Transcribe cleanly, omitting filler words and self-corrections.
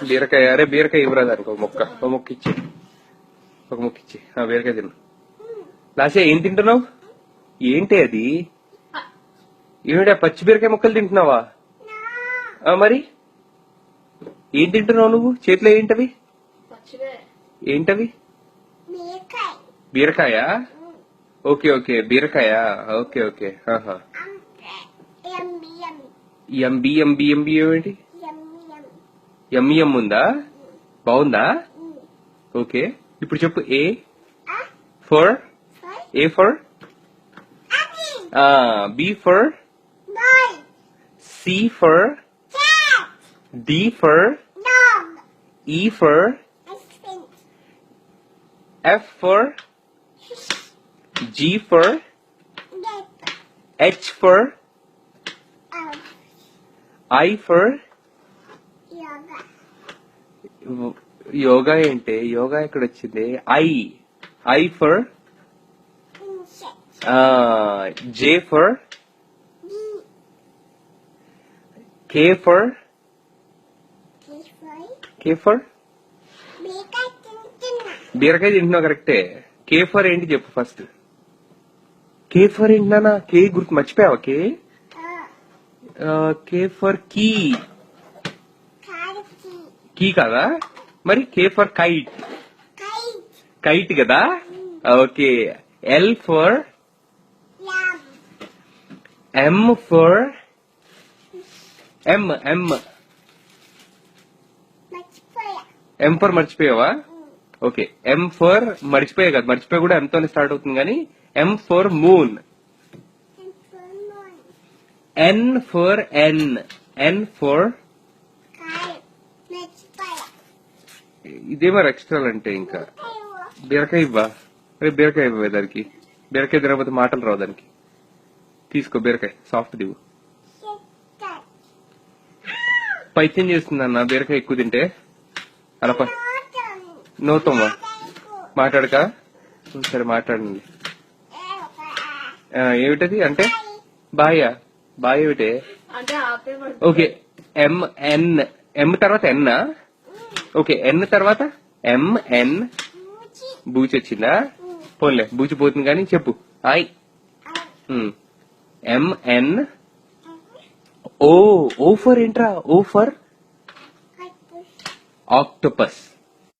బీరకాయ, అరే బీరకాయ ఇవ్వరా దానికి ఒక మొక్క ఇచ్చి బీరకాయ తిన్నా. లాసే ఏం తింటున్నావు? ఏంటి అది? ఏమిటా పచ్చి బీరకాయ ముక్కలు తింటున్నావా? మరి ఏం తింటున్నావు నువ్వు? చేతిలో ఏంటవి? ఏంటవి? బీరకాయ. ఓకే ఓకే బీరకాయ. Okay okay. ఎంబి ఎంబి ఎంబి ఏమిటి? ఎం ఉందా? బాగుందా? ఓకే ఇప్పుడు చెప్పు. A for B for C for D for E for F for G for H for I for yoga ఏంటి? యోగా ఎక్కడ వచ్చింది? I for J for K for బీరకాయ తింటున్నావు కరెక్టే. కే ఫర్ ఏంటి చెప్పు ఫస్ట్. కే ఫర్ ఏంటి నాన్న? కే గుర్తు మర్చిపోయావా? కే ఫర్ కీ కదా? మరి కే ఫర్ కైట్ కదా? Okay. L for M for M for మర్చిపోయావా? ఓకే. ఎం ఫర్ మర్చిపోయా కదా, మర్చిపోయి కూడా ఎంతో స్టార్ట్ అవుతుంది కానీ M for moon. N for N for ఇదే మరి ఎక్స్ట్రా అంటే. ఇంకా బీరకాయ ఇవ్వా? రేపు బీరకాయ ఇవ్వవే దానికి. బీరకాయ తినకపోతే మాటలు రావు దానికి. తీసుకో బీరకాయ, సాఫ్ట్ దివు. పైత్యం చేస్తుందన్న బీరకాయ ఎక్కువ తింటే. అలా నోతమ్మా మాట్లాడక. సరే మాట్లాడండి. ఏమిటది అంటే? బాయ్ ఏమిటే? ఓకే. ఎం తర్వాత ఎన్నా? ఓకే. ఎన్ తర్వాత ఎంఎన్. బూచి వచ్చిందా? పోన్లే బూచి పోతుంది కానీ చెప్పు. ఎంఎన్. ఓ ఫర్ ఏంట్రా? ఓ ఫర్ ఆక్టోపస్.